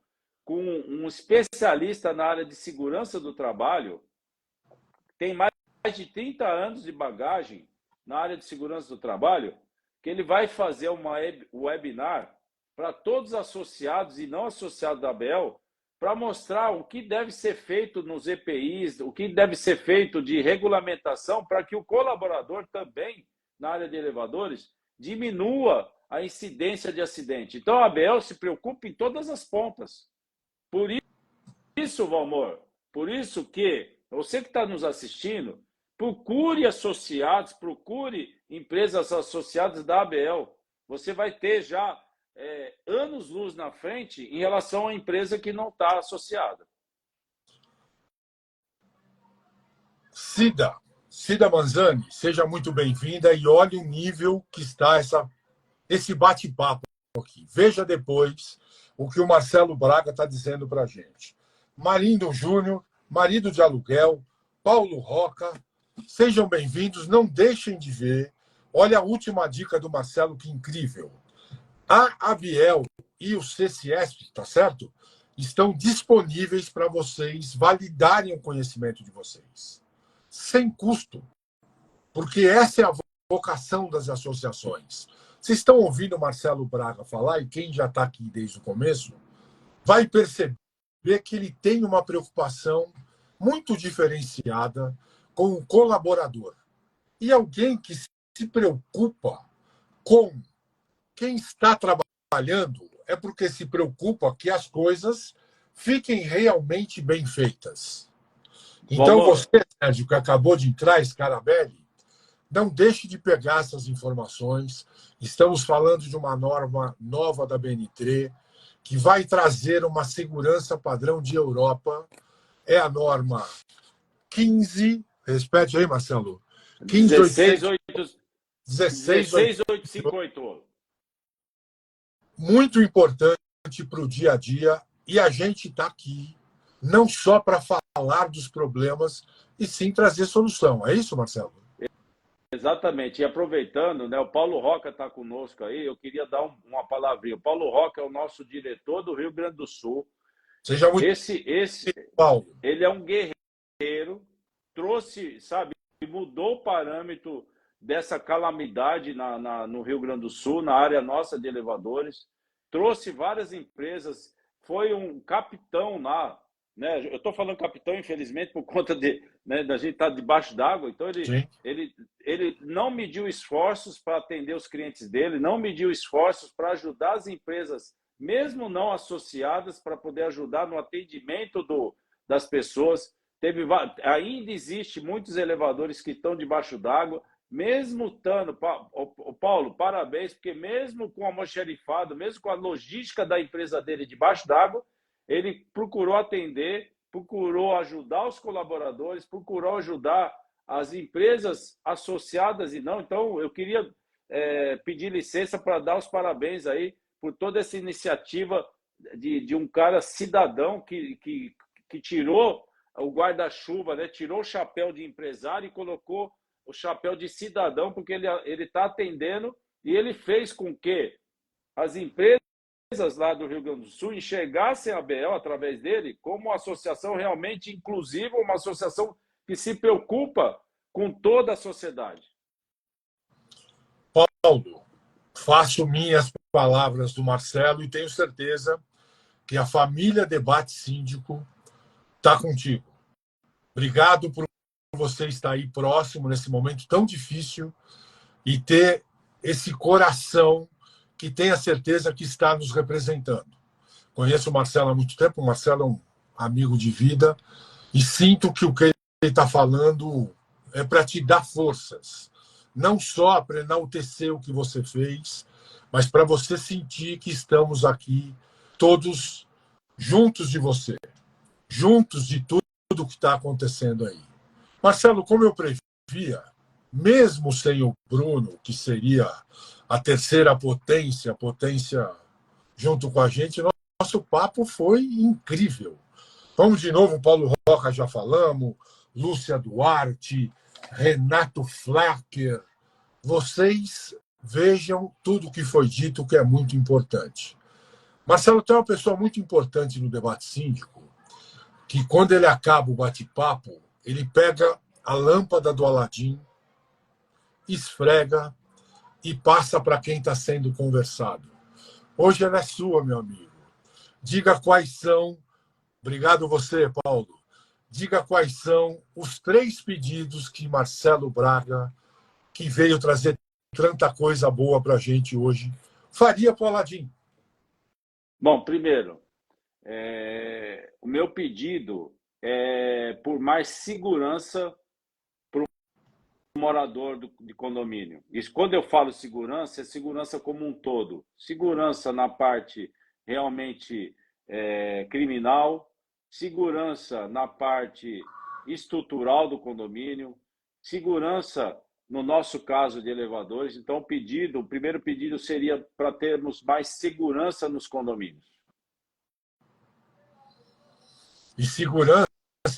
com um especialista na área de segurança do trabalho, tem mais de 30 anos de bagagem na área de segurança do trabalho, que ele vai fazer uma webinar para todos os associados e não associados da ABL, para mostrar o que deve ser feito nos EPIs, o que deve ser feito de regulamentação para que o colaborador também, na área de elevadores, diminua a incidência de acidente. Então, a ABL se preocupa em todas as pontas. Por isso, Valmor, por isso que você que está nos assistindo, procure associados, procure empresas associadas da ABL. Você vai ter já anos-luz na frente em relação à empresa que não está associada. Cida Manzani, seja muito bem-vinda e olhe o nível que está esse bate-papo aqui. Veja depois o que o Marcelo Braga está dizendo para a gente. Marindo Júnior, marido de aluguel, Paulo Roca, sejam bem-vindos, não deixem de ver. Olha a última dica do Marcelo, que incrível. A ABL e o CCS, tá certo? Estão disponíveis para vocês validarem o conhecimento de vocês. Sem custo. Porque essa é a vocação das associações. Vocês estão ouvindo o Marcelo Braga falar, e quem já está aqui desde o começo, vai perceber que ele tem uma preocupação muito diferenciada com o colaborador. E alguém que se preocupa com quem está trabalhando é porque se preocupa que as coisas fiquem realmente bem feitas. Então, você, Sérgio, que acabou de entrar, Scarabelli, não deixe de pegar essas informações. Estamos falando de uma norma nova da BNT que vai trazer uma segurança padrão de Europa. É a norma 15... Repete aí, Marcelo. 16858. Muito importante para o dia a dia, e a gente está aqui não só para falar dos problemas, e sim trazer solução. É isso, Marcelo? Exatamente. E aproveitando, né, o Paulo Roca está conosco aí, eu queria dar uma palavrinha. O Paulo Roca é o nosso diretor do Rio Grande do Sul. Seja muito Paulo. Ele é um guerreiro, trouxe, sabe, mudou o parâmetro dessa calamidade no Rio Grande do Sul, na área nossa de elevadores, trouxe várias empresas, foi um capitão lá né? Eu estou falando capitão, infelizmente, por conta né, da gente estar debaixo d'água. Então, ele não mediu esforços para atender os clientes dele, não mediu esforços para ajudar as empresas, mesmo não associadas, para poder ajudar no atendimento das pessoas. Ainda existe muitos elevadores que estão debaixo d'água, mesmo estando... Paulo, parabéns, porque mesmo com o almoxarifado, mesmo com a logística da empresa dele debaixo d'água, ele procurou atender, procurou ajudar os colaboradores, procurou ajudar as empresas associadas e não. Então, eu queria pedir licença para dar os parabéns aí por toda essa iniciativa de um cara cidadão que tirou o guarda-chuva, né? Tirou o chapéu de empresário e colocou o chapéu de cidadão, porque ele está atendendo e ele fez com que as empresas lá do Rio Grande do Sul enxergassem a ABL através dele como uma associação realmente inclusiva, uma associação que se preocupa com toda a sociedade. Paulo, faço minhas palavras do Marcelo e tenho certeza que a família Debate Síndico está contigo. Obrigado por você estar aí próximo nesse momento tão difícil e ter esse coração que tenha certeza que está nos representando. Conheço o Marcelo há muito tempo, o Marcelo é um amigo de vida e sinto que o que ele está falando é para te dar forças, não só para enaltecer o que você fez, mas para você sentir que estamos aqui todos juntos de você, juntos de tudo que está acontecendo aí. Marcelo, como eu previa, mesmo sem o Bruno, que seria a terceira potência junto com a gente, nosso papo foi incrível. Vamos de novo, Paulo Roca já falamos, Lúcia Duarte, Renato Flacker. Vocês vejam tudo o que foi dito, que é muito importante. Marcelo tem uma pessoa muito importante no debate síndico, que quando ele acaba o bate-papo, ele pega a lâmpada do Aladim, esfrega e passa para quem está sendo conversado. Hoje ela é sua, meu amigo. Diga quais são... Obrigado você, Paulo. Diga quais são os 3 pedidos que Marcelo Braga, que veio trazer tanta coisa boa para a gente hoje, faria para o Aladim. Bom, primeiro, o meu pedido é por mais segurança para o morador de condomínio. Isso, quando eu falo segurança, é segurança como um todo. Segurança na parte realmente criminal, segurança na parte estrutural do condomínio, segurança no nosso caso de elevadores. Então, o primeiro pedido seria para termos mais segurança nos condomínios. E segurança,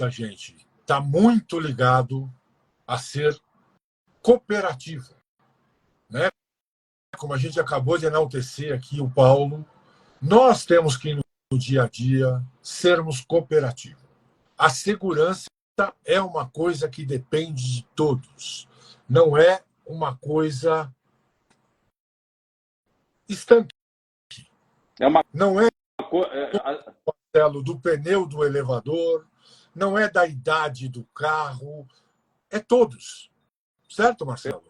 gente, está muito ligado a ser cooperativo, né? Como a gente acabou de enaltecer aqui o Paulo, nós temos que, no dia a dia, sermos cooperativos. A segurança é uma coisa que depende de todos, não é uma coisa estanque. Não é do pneu do elevador, não é da idade do carro, é todos. Certo, Marcelo?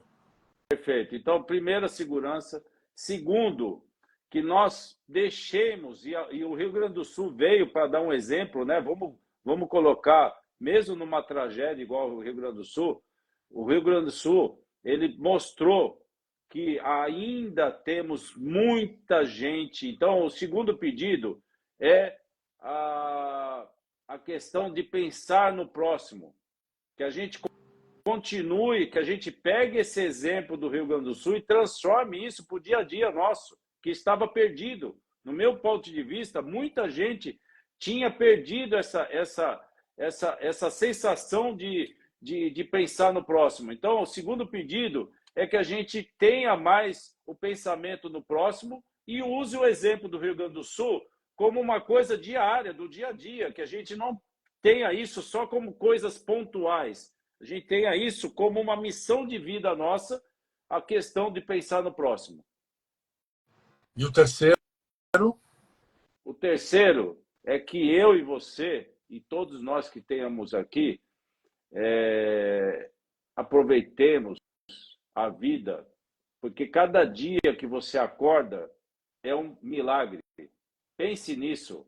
Perfeito. Então, primeiro, a segurança. Segundo, que nós deixemos, e o Rio Grande do Sul veio para dar um exemplo, né? Vamos colocar, mesmo numa tragédia igual o Rio Grande do Sul, o Rio Grande do Sul, ele mostrou que ainda temos muita gente. Então, o segundo pedido é a questão de pensar no próximo, que a gente continue, que a gente pegue esse exemplo do Rio Grande do Sul e transforme isso para o dia a dia nosso, que estava perdido. No meu ponto de vista, muita gente tinha perdido essa sensação de pensar no próximo. Então, o segundo pedido é que a gente tenha mais o pensamento no próximo e use o exemplo do Rio Grande do Sul como uma coisa diária, do dia a dia, que a gente não tenha isso só como coisas pontuais. A gente tenha isso como uma missão de vida nossa, a questão de pensar no próximo. E o terceiro? O terceiro é que eu e você e todos nós que tenhamos aqui, aproveitemos a vida, porque cada dia que você acorda é um milagre. Pense nisso.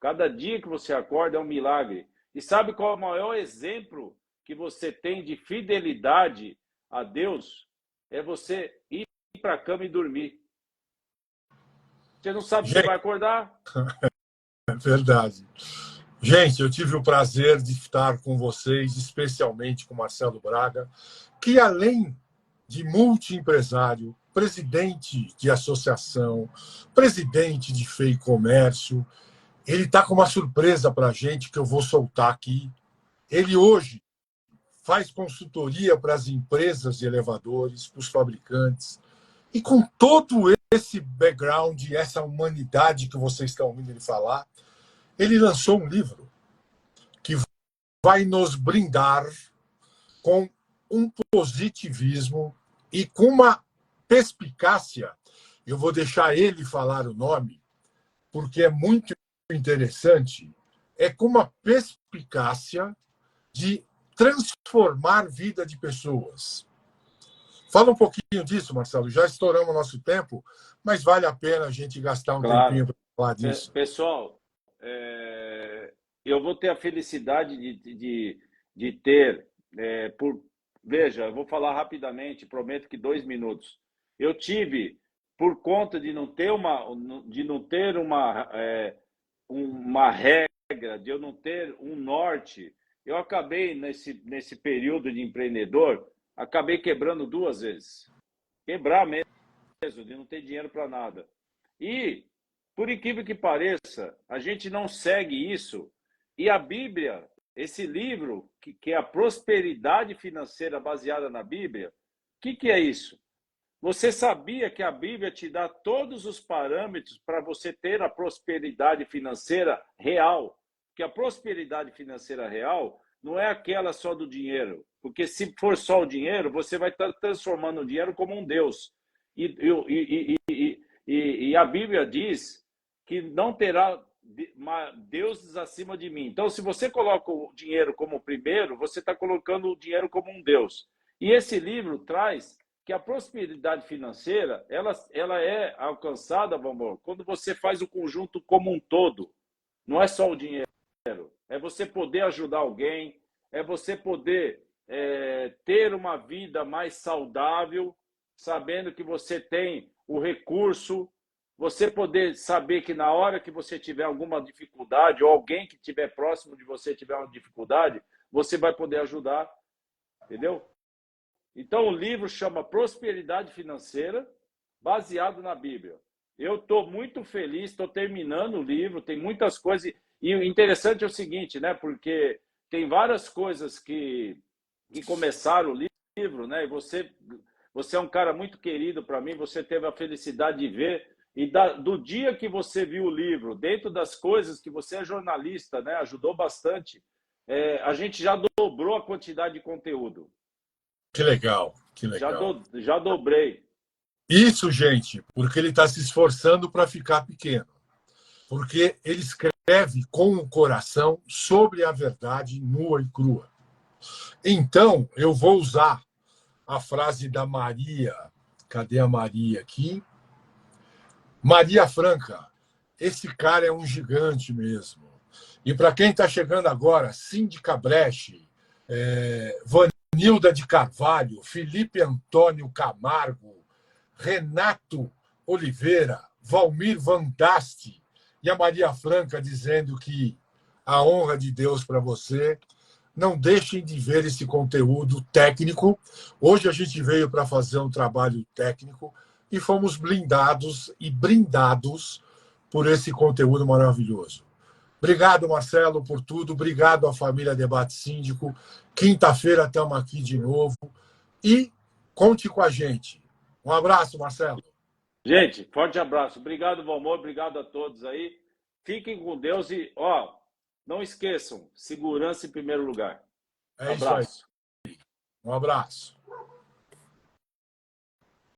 Cada dia que você acorda é um milagre. E sabe qual é o maior exemplo que você tem de fidelidade a Deus? É você ir para a cama e dormir. Você não sabe se vai acordar? É verdade. Gente, eu tive o prazer de estar com vocês, especialmente com Marcelo Braga, que além de multiempresário, presidente de associação, presidente de FEI Comércio, ele está com uma surpresa para a gente que eu vou soltar aqui. Ele hoje faz consultoria para as empresas de elevadores, para os fabricantes, e com todo esse background, essa humanidade que vocês estão ouvindo ele falar, ele lançou um livro que vai nos brindar com um positivismo e com uma perspicácia. Eu vou deixar ele falar o nome, porque é muito interessante. É com uma perspicácia de transformar a vida de pessoas. Fala um pouquinho disso, Marcelo. Já estouramos o nosso tempo, mas vale a pena a gente gastar um tempinho para falar disso. Pessoal, eu vou ter a felicidade de ter, veja, eu vou falar rapidamente, prometo que 2 minutos. Eu tive, por conta de não ter uma regra, de eu não ter um norte, eu acabei, nesse período de empreendedor, acabei quebrando 2 vezes. Quebrar mesmo, de não ter dinheiro para nada. E, por incrível que pareça, a gente não segue isso. E a Bíblia, esse livro, que é a prosperidade financeira baseada na Bíblia, o que é isso? Você sabia que a Bíblia te dá todos os parâmetros para você ter a prosperidade financeira real? Que a prosperidade financeira real não é aquela só do dinheiro. Porque se for só o dinheiro, você vai estar transformando o dinheiro como um Deus. E a Bíblia diz que não terá deuses acima de mim. Então, se você coloca o dinheiro como primeiro, você está colocando o dinheiro como um Deus. E esse livro traz que a prosperidade financeira ela é alcançada, amor, quando você faz o conjunto como um todo. Não é só o dinheiro. É você poder ajudar alguém, é você poder ter uma vida mais saudável, sabendo que você tem o recurso, você poder saber que na hora que você tiver alguma dificuldade, ou alguém que estiver próximo de você tiver uma dificuldade, você vai poder ajudar, entendeu? Então o livro chama Prosperidade Financeira, baseado na Bíblia. Eu estou muito feliz, estou terminando o livro, tem muitas coisas, e o interessante é o seguinte, né? Porque tem várias coisas que começaram o livro, né? E você é um cara muito querido para mim, você teve a felicidade de ver, e do dia que você viu o livro, dentro das coisas que você é jornalista, né? Ajudou bastante, a gente já dobrou a quantidade de conteúdo. Que legal, que legal. Já dobrei. Isso, gente, porque ele está se esforçando para ficar pequeno. Porque ele escreve com o coração sobre a verdade nua e crua. Então, eu vou usar a frase da Maria. Cadê a Maria aqui? Maria Franca. Esse cara é um gigante mesmo. E para quem está chegando agora, Cíndica Breche, Vanilda de Carvalho, Felipe Antônio Camargo, Renato Oliveira, Valmir Vandasti e a Maria Franca dizendo que a honra de Deus para você. Não deixem de ver esse conteúdo técnico. Hoje a gente veio para fazer um trabalho técnico e fomos blindados e brindados por esse conteúdo maravilhoso. Obrigado, Marcelo, por tudo. Obrigado à família Debate Síndico. Quinta-feira estamos aqui de novo. E conte com a gente. Um abraço, Marcelo. Gente, forte abraço. Obrigado, Valmor. Obrigado a todos aí. Fiquem com Deus e, não esqueçam, segurança em primeiro lugar. É isso aí. Um abraço.